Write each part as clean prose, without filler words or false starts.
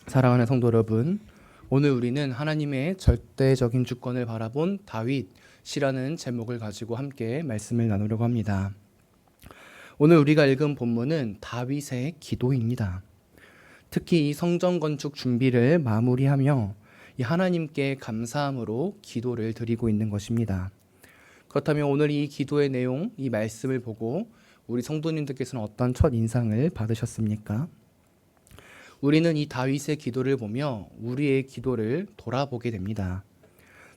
사랑하는 성도 여러분, 오늘 우리는 하나님의 절대적인 주권을 바라본 다윗이라는 제목을 가지고 함께 말씀을 나누려고 합니다. 오늘 우리가 읽은 본문은 다윗의 기도입니다. 특히 이 성전 건축 준비를 마무리하며 이 하나님께 감사함으로 기도를 드리고 있는 것입니다. 그렇다면 오늘 이 기도의 내용, 이 말씀을 보고 우리 성도님들께서는 어떤 첫 인상을 받으셨습니까? 우리는 이 다윗의 기도를 보며 우리의 기도를 돌아보게 됩니다.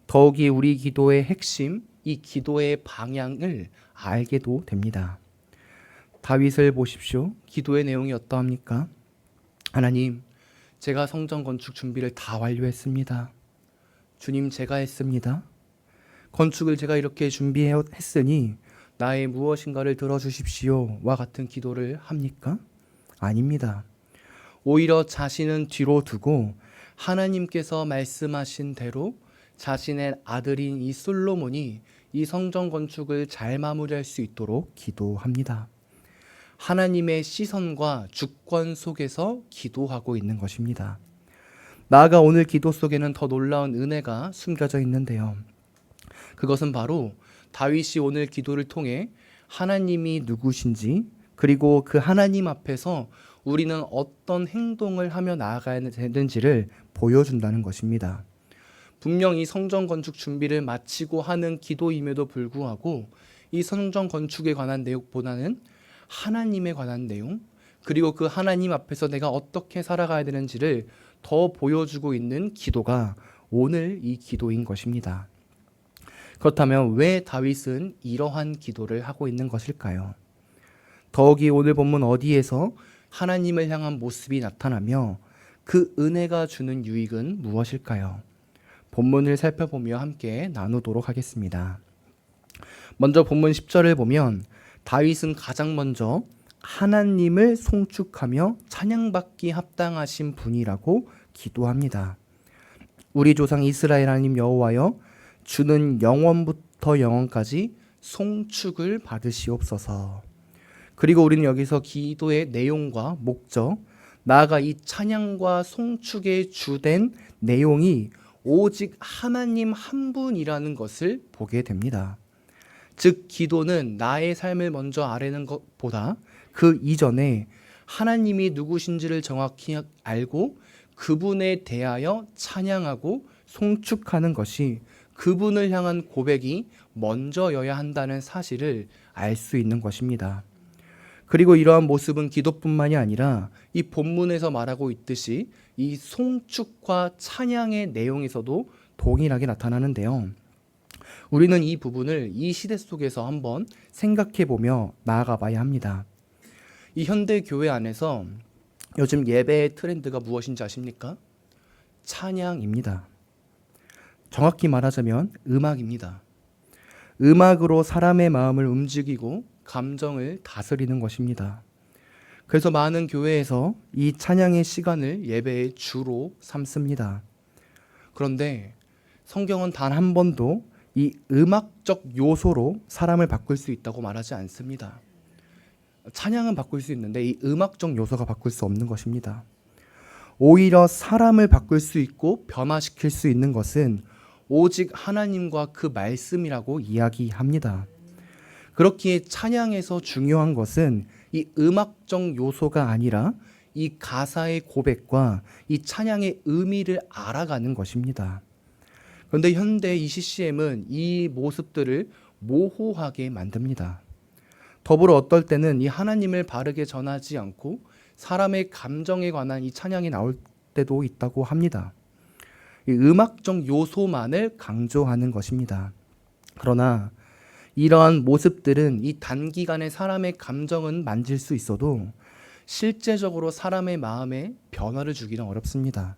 더욱이 우리 기도의 핵심, 이 기도의 방향을 알게도 됩니다. 다윗을 보십시오. 기도의 내용이 어떠합니까? 하나님, 제가 성전 건축 준비를 다 완료했습니다. 주님, 제가 했습니다. 건축을 제가 이렇게 준비했으니 나의 무엇인가를 들어주십시오와 같은 기도를 합니까? 아닙니다. 오히려 자신은 뒤로 두고 하나님께서 말씀하신 대로 자신의 아들인 이 솔로몬이 이 성전 건축을 잘 마무리할 수 있도록 기도합니다. 하나님의 시선과 주권 속에서 기도하고 있는 것입니다. 나아가 오늘 기도 속에는 더 놀라운 은혜가 숨겨져 있는데요. 그것은 바로 다윗이 오늘 기도를 통해 하나님이 누구신지, 그리고 그 하나님 앞에서 우리는 어떤 행동을 하며 나아가야 되는지를 보여준다는 것입니다. 분명 이 성전 건축 준비를 마치고 하는 기도임에도 불구하고 이 성전 건축에 관한 내용보다는 하나님에 관한 내용, 그리고 그 하나님 앞에서 내가 어떻게 살아가야 되는지를 더 보여주고 있는 기도가 오늘 이 기도인 것입니다. 그렇다면 왜 다윗은 이러한 기도를 하고 있는 것일까요? 더욱이 오늘 본문 어디에서 하나님을 향한 모습이 나타나며 그 은혜가 주는 유익은 무엇일까요? 본문을 살펴보며 함께 나누도록 하겠습니다. 먼저 본문 10절을 보면 다윗은 가장 먼저 하나님을 송축하며 찬양받기 합당하신 분이라고 기도합니다. 우리 조상 이스라엘 하나님 여호와여, 주는 영원부터 영원까지 송축을 받으시옵소서. 그리고 우리는 여기서 기도의 내용과 목적, 나아가 이 찬양과 송축의 주된 내용이 오직 하나님 한 분이라는 것을 보게 됩니다. 즉 기도는 나의 삶을 먼저 아뢰는 것보다 그 이전에 하나님이 누구신지를 정확히 알고 그분에 대하여 찬양하고 송축하는 것이 그분을 향한 고백이 먼저여야 한다는 사실을 알 수 있는 것입니다. 그리고 이러한 모습은 기도뿐만이 아니라 이 본문에서 말하고 있듯이 이 송축과 찬양의 내용에서도 동일하게 나타나는데요. 우리는 이 부분을 이 시대 속에서 한번 생각해 보며 나아가 봐야 합니다. 이 현대 교회 안에서 요즘 예배의 트렌드가 무엇인지 아십니까? 찬양입니다. 정확히 말하자면 음악입니다. 음악으로 사람의 마음을 움직이고 감정을 다스리는 것입니다. 그래서 많은 교회에서 이 찬양의 시간을 예배의 주로 삼습니다. 그런데 성경은 단 한 번도 이 음악적 요소로 사람을 바꿀 수 있다고 말하지 않습니다. 찬양은 바꿀 수 있는데 이 음악적 요소가 바꿀 수 없는 것입니다. 오히려 사람을 바꿀 수 있고 변화시킬 수 있는 것은 오직 하나님과 그 말씀이라고 이야기합니다. 그렇기에 찬양에서 중요한 것은 이 음악적 요소가 아니라 이 가사의 고백과 이 찬양의 의미를 알아가는 것입니다. 그런데 현대 이 CCM은 이 모습들을 모호하게 만듭니다. 더불어 어떨 때는 이 하나님을 바르게 전하지 않고 사람의 감정에 관한 이 찬양이 나올 때도 있다고 합니다. 이 음악적 요소만을 강조하는 것입니다. 그러나 이러한 모습들은 이 단기간에 사람의 감정은 만질 수 있어도 실제적으로 사람의 마음에 변화를 주기는 어렵습니다.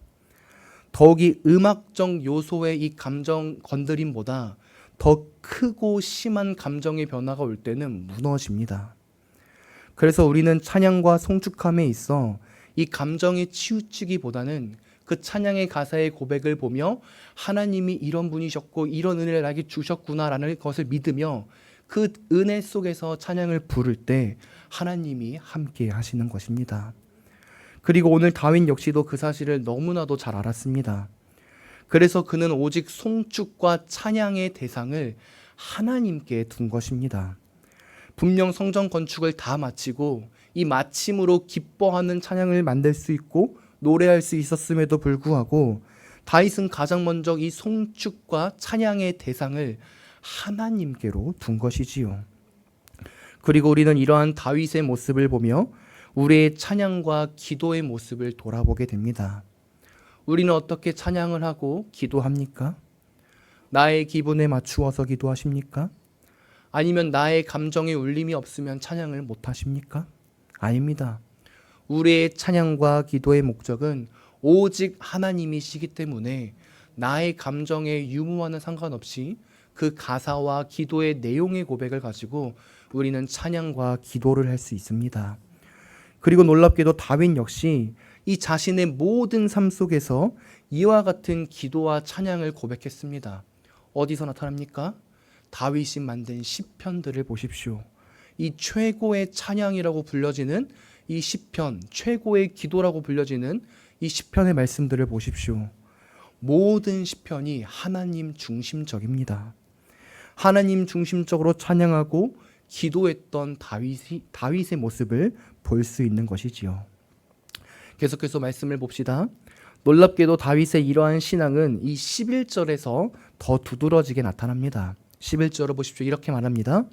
더욱이 음악적 요소의 이 감정 건드림보다 더 크고 심한 감정의 변화가 올 때는 무너집니다. 그래서 우리는 찬양과 송축함에 있어 이 감정에 치우치기보다는 그 찬양의 가사의 고백을 보며 하나님이 이런 분이셨고 이런 은혜를 나에게 주셨구나라는 것을 믿으며 그 은혜 속에서 찬양을 부를 때 하나님이 함께 하시는 것입니다. 그리고 오늘 다윗 역시도 그 사실을 너무나도 잘 알았습니다. 그래서 그는 오직 송축과 찬양의 대상을 하나님께 둔 것입니다. 분명 성전 건축을 다 마치고 이 마침으로 기뻐하는 찬양을 만들 수 있고 노래할 수 있었음에도 불구하고 다윗은 가장 먼저 이 송축과 찬양의 대상을 하나님께로 둔 것이지요. 그리고 우리는 이러한 다윗의 모습을 보며 우리의 찬양과 기도의 모습을 돌아보게 됩니다. 우리는 어떻게 찬양을 하고 기도합니까? 나의 기분에 맞추어서 기도하십니까? 아니면 나의 감정에 울림이 없으면 찬양을 못 하십니까? 아닙니다. 우리의 찬양과 기도의 목적은 오직 하나님이시기 때문에 나의 감정의 유무와는 상관없이 그 가사와 기도의 내용의 고백을 가지고 우리는 찬양과 기도를 할 수 있습니다. 그리고 놀랍게도 다윗 역시 이 자신의 모든 삶 속에서 이와 같은 기도와 찬양을 고백했습니다. 어디서 나타납니까? 다윗이 만든 시편들을 보십시오. 이 최고의 찬양이라고 불려지는 이 시편, 최고의 기도라고 불려지는 이 시편의 말씀들을 보십시오. 모든 시편이 하나님 중심적입니다. 하나님 중심적으로 찬양하고 기도했던 다윗의 모습을 볼 수 있는 것이지요. 계속해서 말씀을 봅시다. 놀랍게도 다윗의 이러한 신앙은 이 11절에서 더 두드러지게 나타납니다. 11절을 보십시오. 이렇게 말합니다.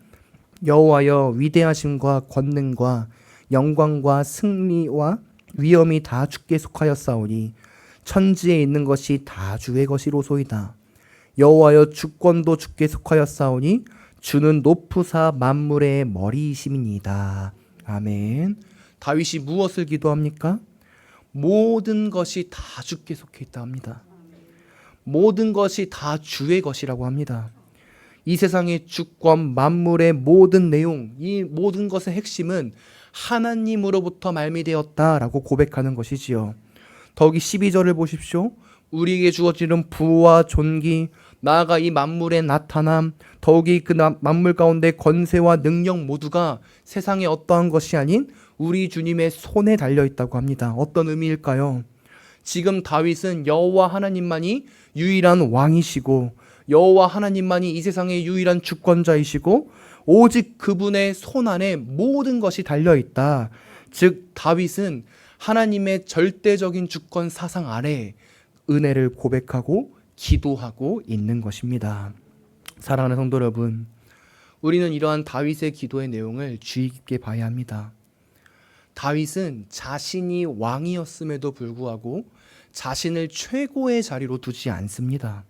여호와여 위대하심과 권능과 영광과 승리와 위엄이 다 주께 속하였사오니 천지에 있는 것이 다 주의 것이로소이다. 여호와여 주권도 주께 속하였사오니 주는 높으사 만물의 머리이심이니이다. 아멘. 다윗이 무엇을 기도합니까? 모든 것이 다 주께 속해 있다 합니다. 모든 것이 다 주의 것이라고 합니다. 이 세상의 주권, 만물의 모든 내용, 이 모든 것의 핵심은 하나님으로부터 말미되었다라고 고백하는 것이지요. 더욱이 12절을 보십시오. 우리에게 주어지는 부와 존귀, 나아가 이 만물의 나타남, 더욱이 그 만물 가운데 권세와 능력 모두가 세상의 어떠한 것이 아닌 우리 주님의 손에 달려있다고 합니다. 어떤 의미일까요? 지금 다윗은 여호와 하나님만이 유일한 왕이시고 여호와 하나님만이 이 세상의 유일한 주권자이시고 오직 그분의 손 안에 모든 것이 달려있다. 즉 다윗은 하나님의 절대적인 주권 사상 아래 은혜를 고백하고 기도하고 있는 것입니다. 사랑하는 성도 여러분, 우리는 이러한 다윗의 기도의 내용을 주의 깊게 봐야 합니다. 다윗은 자신이 왕이었음에도 불구하고 자신을 최고의 자리로 두지 않습니다.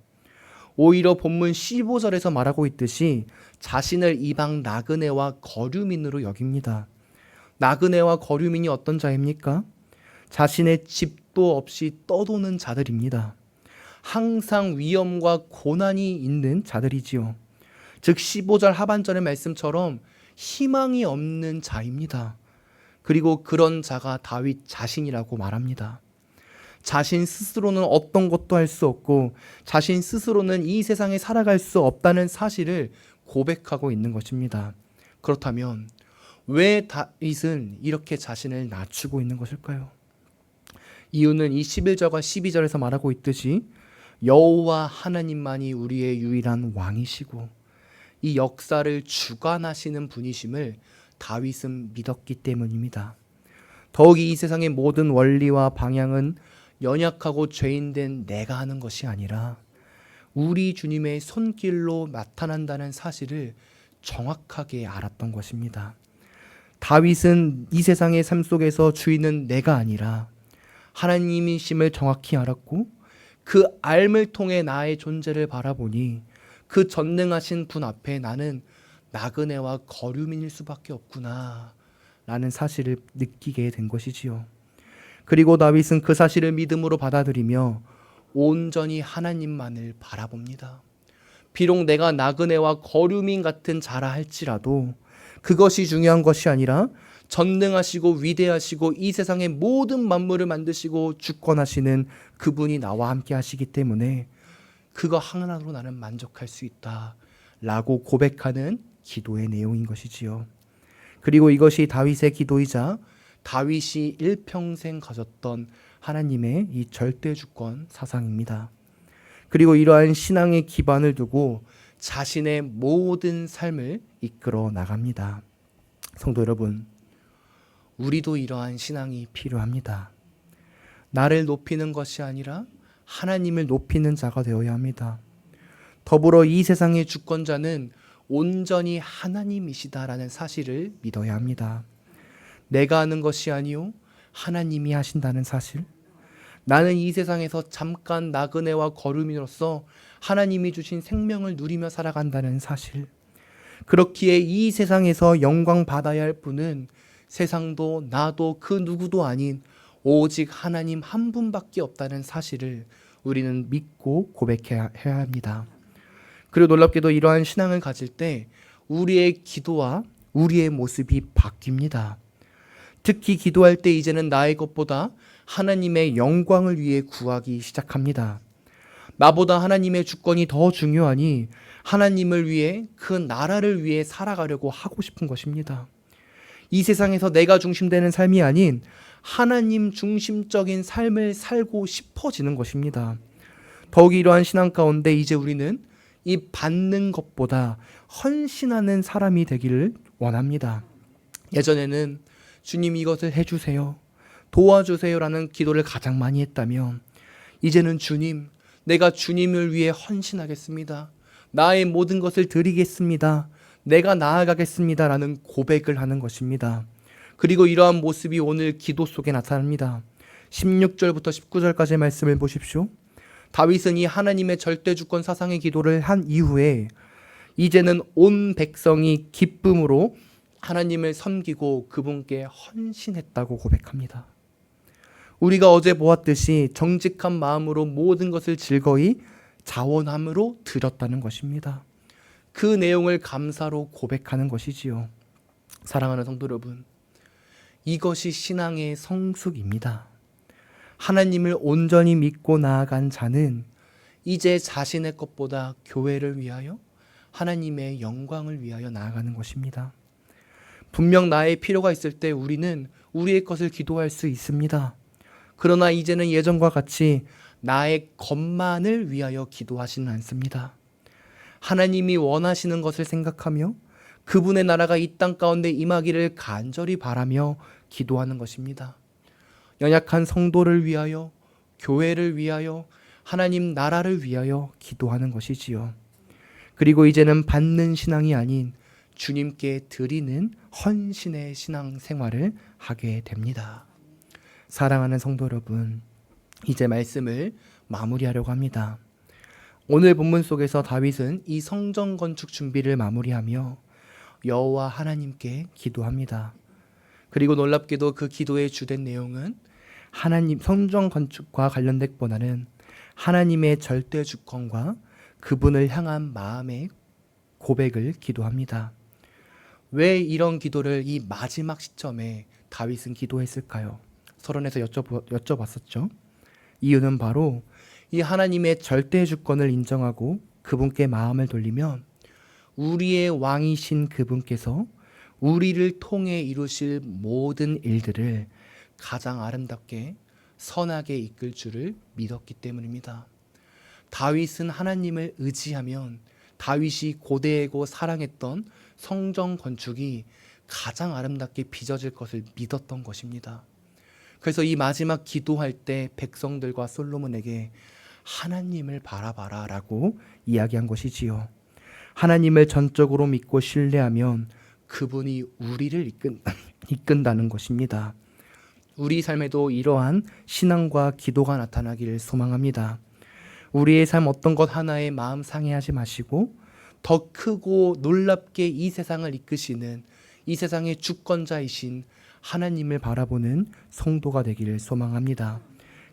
오히려 본문 15절에서 말하고 있듯이 자신을 이방 나그네와 거류민으로 여깁니다. 나그네와 거류민이 어떤 자입니까? 자신의 집도 없이 떠도는 자들입니다. 항상 위험과 고난이 있는 자들이지요. 즉 15절 하반절의 말씀처럼 희망이 없는 자입니다. 그리고 그런 자가 다윗 자신이라고 말합니다. 자신 스스로는 어떤 것도 할 수 없고 자신 스스로는 이 세상에 살아갈 수 없다는 사실을 고백하고 있는 것입니다. 그렇다면 왜 다윗은 이렇게 자신을 낮추고 있는 것일까요? 이유는 이 11절과 12절에서 말하고 있듯이 여호와 하나님만이 우리의 유일한 왕이시고 이 역사를 주관하시는 분이심을 다윗은 믿었기 때문입니다. 더욱이 이 세상의 모든 원리와 방향은 연약하고 죄인된 내가 하는 것이 아니라 우리 주님의 손길로 나타난다는 사실을 정확하게 알았던 것입니다. 다윗은 이 세상의 삶 속에서 주인은 내가 아니라 하나님이심을 정확히 알았고 그 알을 통해 나의 존재를 바라보니 그 전능하신 분 앞에 나는 나그네와 거류민일 수밖에 없구나 라는 사실을 느끼게 된 것이지요. 그리고 다윗은 그 사실을 믿음으로 받아들이며 온전히 하나님만을 바라봅니다. 비록 내가 나그네와 거류민 같은 자라 할지라도 그것이 중요한 것이 아니라 전능하시고 위대하시고 이 세상의 모든 만물을 만드시고 주권하시는 그분이 나와 함께 하시기 때문에 그거 하나로 나는 만족할 수 있다 라고 고백하는 기도의 내용인 것이지요. 그리고 이것이 다윗의 기도이자 다윗이 일평생 가졌던 하나님의 이 절대주권 사상입니다. 그리고 이러한 신앙의 기반을 두고 자신의 모든 삶을 이끌어 나갑니다. 성도 여러분, 우리도 이러한 신앙이 필요합니다. 나를 높이는 것이 아니라 하나님을 높이는 자가 되어야 합니다. 더불어 이 세상의 주권자는 온전히 하나님이시다라는 사실을 믿어야 합니다. 내가 하는 것이 아니요 하나님이 하신다는 사실. 나는 이 세상에서 잠깐 나그네와 거루민으로서 하나님이 주신 생명을 누리며 살아간다는 사실. 그렇기에 이 세상에서 영광 받아야 할 분은 세상도 나도 그 누구도 아닌 오직 하나님 한 분밖에 없다는 사실을 우리는 믿고 고백해야 합니다. 그리고 놀랍게도 이러한 신앙을 가질 때 우리의 기도와 우리의 모습이 바뀝니다. 특히 기도할 때 이제는 나의 것보다 하나님의 영광을 위해 구하기 시작합니다. 나보다 하나님의 주권이 더 중요하니 하나님을 위해 그 나라를 위해 살아가려고 하고 싶은 것입니다. 이 세상에서 내가 중심되는 삶이 아닌 하나님 중심적인 삶을 살고 싶어지는 것입니다. 더욱이 이러한 신앙 가운데 이제 우리는 이 받는 것보다 헌신하는 사람이 되기를 원합니다. 예전에는 주님 이것을 해주세요, 도와주세요라는 기도를 가장 많이 했다면 이제는 주님, 내가 주님을 위해 헌신하겠습니다. 나의 모든 것을 드리겠습니다. 내가 나아가겠습니다 라는 고백을 하는 것입니다. 그리고 이러한 모습이 오늘 기도 속에 나타납니다. 16절부터 19절까지의 말씀을 보십시오. 다윗은 이 하나님의 절대주권 사상의 기도를 한 이후에 이제는 온 백성이 기쁨으로 하나님을 섬기고 그분께 헌신했다고 고백합니다. 우리가 어제 보았듯이 정직한 마음으로 모든 것을 즐거이 자원함으로 드렸다는 것입니다. 그 내용을 감사로 고백하는 것이지요. 사랑하는 성도 여러분, 이것이 신앙의 성숙입니다. 하나님을 온전히 믿고 나아간 자는 이제 자신의 것보다 교회를 위하여 하나님의 영광을 위하여 나아가는 것입니다. 분명 나의 필요가 있을 때 우리는 우리의 것을 기도할 수 있습니다. 그러나 이제는 예전과 같이 나의 것만을 위하여 기도하지는 않습니다. 하나님이 원하시는 것을 생각하며 그분의 나라가 이 땅 가운데 임하기를 간절히 바라며 기도하는 것입니다. 연약한 성도를 위하여, 교회를 위하여, 하나님 나라를 위하여 기도하는 것이지요. 그리고 이제는 받는 신앙이 아닌 주님께 드리는 헌신의 신앙 생활을 하게 됩니다. 사랑하는 성도 여러분, 이제 말씀을 마무리하려고 합니다. 오늘 본문 속에서 다윗은 이 성전 건축 준비를 마무리하며 여호와 하나님께 기도합니다. 그리고 놀랍게도 그 기도의 주된 내용은 하나님 성전 건축과 관련된보다는 하나님의 절대 주권과 그분을 향한 마음의 고백을 기도합니다. 왜 이런 기도를 이 마지막 시점에 다윗은 기도했을까요? 서론에서 여쭤봤었죠. 이유는 바로 이 하나님의 절대 주권을 인정하고 그분께 마음을 돌리면 우리의 왕이신 그분께서 우리를 통해 이루실 모든 일들을 가장 아름답게 선하게 이끌 줄을 믿었기 때문입니다. 다윗은 하나님을 의지하면 다윗이 고대하고 사랑했던 성전 건축이 가장 아름답게 빚어질 것을 믿었던 것입니다. 그래서 이 마지막 기도할 때 백성들과 솔로몬에게 하나님을 바라봐라 라고 이야기한 것이지요. 하나님을 전적으로 믿고 신뢰하면 그분이 우리를 이끈다는 것입니다. 우리 삶에도 이러한 신앙과 기도가 나타나기를 소망합니다. 우리의 삶 어떤 것 하나에 마음 상해하지 마시고 더 크고 놀랍게 이 세상을 이끄시는 이 세상의 주권자이신 하나님을 바라보는 성도가 되기를 소망합니다.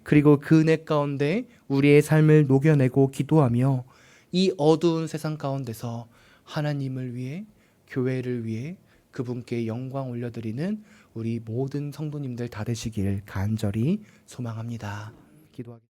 그리고 그 은혜 가운데 우리의 삶을 녹여내고 기도하며 이 어두운 세상 가운데서 하나님을 위해, 교회를 위해 그분께 영광 올려드리는 우리 모든 성도님들 다 되시길 간절히 소망합니다. 기도하겠습니다.